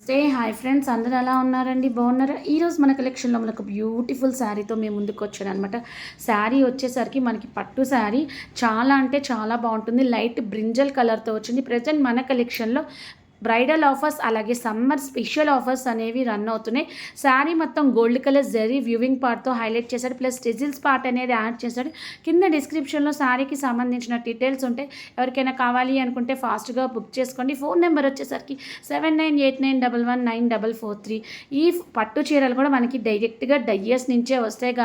Hi friends, అందరూ ఎలా ఉన్నారండి? బాగున్నారా? ఈరోజు మన కలెక్షన్లో మనకు బ్యూటిఫుల్ శారీతో మేము ముందుకు వచ్చాను అనమాట. శారీ వచ్చేసరికి మనకి పట్టు శారీ చాలా అంటే చాలా బాగుంటుంది. లైట్ బ్రింజల్ కలర్తో వచ్చింది. ప్రజెంట్ మన కలెక్షన్లో బ్రైడల్ ఆఫర్స్ అలాగే సమ్మర్ స్పెషల్ ఆఫర్స్ అనేవి రన్ అవుతున్నాయి. శారీ మొత్తం గోల్డ్ కలర్ జరీ వ్యూవింగ్ పార్ట్తో హైలైట్ చేశాడు. ప్లస్ టెజిల్స్ పార్ట్ అనేది యాడ్ చేశాడు. కింద డిస్క్రిప్షన్లో శారీకి సంబంధించిన డీటెయిల్స్ ఉంటాయి. ఎవరికైనా కావాలి అనుకుంటే ఫాస్ట్గా బుక్ చేసుకోండి. ఫోన్ నెంబర్ వచ్చేసరికి 7989119443. ఈ పట్టు చీరలు కూడా మనకి డైరెక్ట్గా డయ్యర్స్ నుంచే వస్తాయి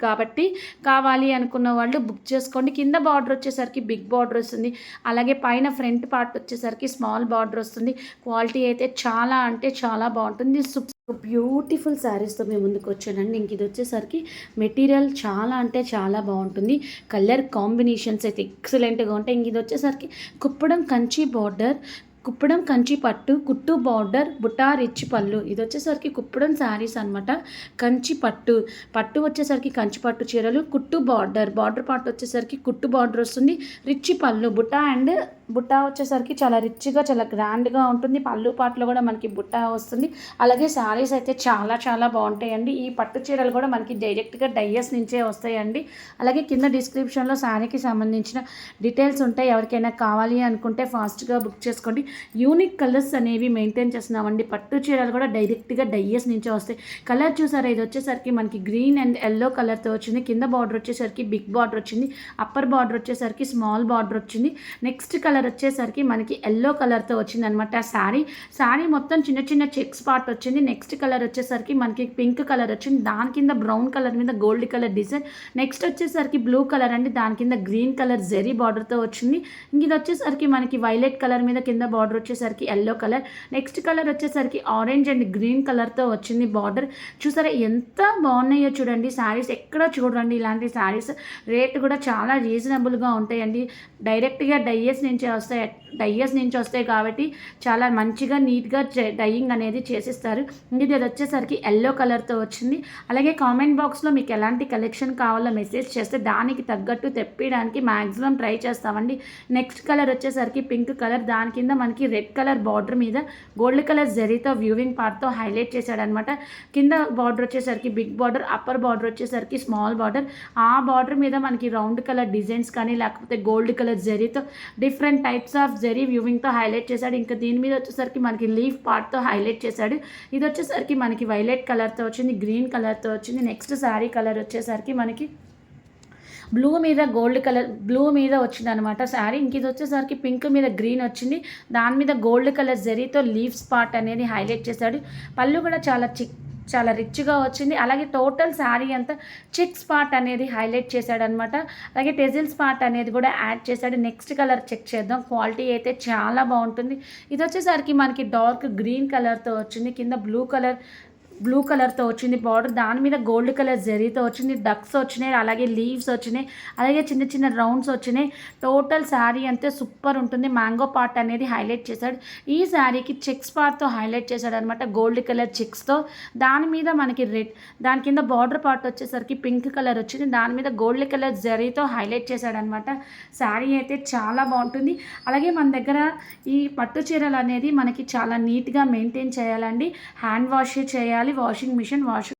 కాబట్టి కావాలి అనుకున్న వాళ్ళు బుక్ చేసుకోండి. కింద బార్డర్ వచ్చేసరికి బిగ్ బార్డర్ వస్తుంది. అలాగే పైన ఫ్రంట్ పార్ట్ వచ్చేసరికి స్మాల్ బార్డర్ వస్తుంది. క్వాలిటీ అయితే చాలా అంటే చాలా బాగుంటుంది. బ్యూటిఫుల్ శారీస్తో మేము ముందుకు వచ్చానండి. ఇంక ఇది వచ్చేసరికి మెటీరియల్ చాలా అంటే చాలా బాగుంటుంది. కలర్ కాంబినేషన్స్ అయితే ఎక్సలెంట్గా ఉంటాయి. ఇంక ఇది వచ్చేసరికి కుప్పడం కంచి బార్డర్, కుప్పడం కంచి పట్టు, కుట్టు బార్డర్, బుటా రిచ్ పళ్ళు. ఇది వచ్చేసరికి కుప్పడం శారీస్ అనమాట. కంచి పట్టు వచ్చేసరికి కంచి పట్టు చీరలు, కుట్టు బార్డర్ పార్ట్ వచ్చేసరికి కుట్టు బార్డర్ వస్తుంది. రిచ్ పళ్ళు, బుట్టా వచ్చేసరికి చాలా రిచ్గా చాలా గ్రాండ్గా ఉంటుంది. పళ్ళు పాటలో కూడా మనకి బుట్టా వస్తుంది. అలాగే శారీస్ అయితే చాలా చాలా బాగుంటాయండి. ఈ పట్టు చీరలు కూడా మనకి డైరెక్ట్గా డయ్యర్స్ నుంచే వస్తాయండి. అలాగే కింద డిస్క్రిప్షన్లో శారీకి సంబంధించిన డీటెయిల్స్ ఉంటాయి. ఎవరికైనా కావాలి అనుకుంటే ఫాస్ట్గా బుక్ చేసుకోండి. యూనిక్ కలర్స్ అనేవి మెయింటైన్ చేస్తున్నామండి. పట్టు చీరలు కూడా డైరెక్ట్గా డయ్యర్స్ నుంచే వస్తాయి. కలర్ చూసారా? ఇది వచ్చేసరికి మనకి గ్రీన్ అండ్ ఎల్లో కలర్తో వచ్చింది. కింద బార్డర్ వచ్చేసరికి బిగ్ బార్డర్ వచ్చింది. అప్పర్ బార్డర్ వచ్చేసరికి స్మాల్ బార్డర్ వచ్చింది. నెక్స్ట్ కలర్ వచ్చేసరికి మనకి ఎల్లో కలర్తో వచ్చింది అనమాట. శారీ మొత్తం చిన్న చిన్న చెక్స్ పార్ట్ వచ్చింది. నెక్స్ట్ కలర్ వచ్చేసరికి మనకి పింక్ కలర్ వచ్చింది. దాని కింద బ్రౌన్ కలర్ మీద గోల్డ్ కలర్ డిజైన్. నెక్స్ట్ వచ్చేసరికి బ్లూ కలర్ అండి. దాని కింద గ్రీన్ కలర్ జెరీ బార్డర్తో వచ్చింది. ఇంక ఇది వచ్చేసరికి మనకి వైలెట్ కలర్ మీద కింద బార్డర్ వచ్చేసరికి ఎల్లో కలర్. నెక్స్ట్ కలర్ వచ్చేసరికి ఆరెంజ్ అండ్ గ్రీన్ కలర్తో వచ్చింది బార్డర్. చూసారా ఎంత బాగున్నాయో చూడండి. శారీస్ ఎక్కడ చూడండి ఇలాంటి శారీస్. రేట్ కూడా చాలా రీజనబుల్గా ఉంటాయండి. డైరెక్ట్గా డయ్యర్స్ నుంచి వస్తాయి కాబట్టి చాలా మంచిగా నీట్గా డైయింగ్ అనేది చేసిస్తారు. ఇది వచ్చేసరికి ఎల్లో కలర్తో వచ్చింది. అలాగే కామెంట్ బాక్స్లో మీకు ఎలాంటి కలెక్షన్ కావాలో మెసేజ్ చేస్తే దానికి తగ్గట్టు తెప్పించడానికి మ్యాక్సిమం ట్రై చేస్తామండి. నెక్స్ట్ కలర్ వచ్చేసరికి పింక్ కలర్. దాని కింద మనకి రెడ్ కలర్ బార్డర్ మీద గోల్డ్ కలర్ జరీతో వ్యూవింగ్ పార్ట్తో హైలైట్ చేశాడనమాట. కింద బార్డర్ వచ్చేసరికి బిగ్ బార్డర్, అప్పర్ బార్డర్ వచ్చేసరికి స్మాల్ బార్డర్. ఆ బార్డర్ మీద మనకి రౌండ్ కలర్ డిజైన్స్ కానీ లేకపోతే గోల్డ్ కలర్ జరీతో డిఫరెంట్ టైప్స్ ఆఫ్ జరీ వ్యూవింగ్తో హైలైట్ చేశాడు. ఇంకా దీని మీద వచ్చేసరికి మనకి లీఫ్ పార్ట్తో హైలైట్ చేశాడు. ఇది వచ్చేసరికి మనకి వైలెట్ కలర్తో వచ్చింది, గ్రీన్ కలర్తో వచ్చింది. నెక్స్ట్ శారీ కలర్ వచ్చేసరికి మనకి బ్లూ మీద వచ్చింది అనమాట శారీ. ఇంక ఇది వచ్చేసరికి పింక్ మీద గ్రీన్ వచ్చింది. దాని మీద గోల్డ్ కలర్ జరీతో లీవ్స్ పార్ట్ అనేది హైలైట్ చేశాడు. పళ్ళు కూడా చాలా రిచ్గా వచ్చింది. అలాగే టోటల్ శారీ అంతా చెక్స్ పార్ట్ అనేది హైలైట్ చేశాడనమాట. అలాగే టెజిల్స్ పార్ట్ అనేది కూడా యాడ్ చేశాడు. నెక్స్ట్ కలర్ చెక్ చేద్దాం. క్వాలిటీ అయితే చాలా బాగుంటుంది. ఇది వచ్చేసరికి మనకి డార్క్ గ్రీన్ కలర్తో వచ్చింది. కింద బ్లూ కలర్తో వచ్చింది బార్డర్. దాని మీద గోల్డ్ కలర్ జరీతో వచ్చింది. డక్స్ వచ్చినాయి, అలాగే లీవ్స్ వచ్చినాయి, అలాగే చిన్న చిన్న రౌండ్స్ వచ్చినాయి. టోటల్ శారీ అంతే సూపర్ ఉంటుంది. మ్యాంగో పార్ట్ అనేది హైలైట్ చేశాడు. ఈ శారీకి చెక్స్ పార్ట్తో హైలైట్ చేశాడు అనమాట, గోల్డ్ కలర్ చెక్స్తో. దాని మీద మనకి రెడ్, దాని కింద బార్డర్ పార్ట్ వచ్చేసరికి పింక్ కలర్ వచ్చింది. దాని మీద గోల్డ్ కలర్ జరీతో హైలైట్ చేశాడు అనమాట. శారీ అయితే చాలా బాగుంటుంది. అలాగే మన దగ్గర ఈ పట్టు చీరలు అనేది మనకి చాలా నీట్గా మెయింటైన్ చేయాలండి. హ్యాండ్ వాష్ చేయాలి. Washing machine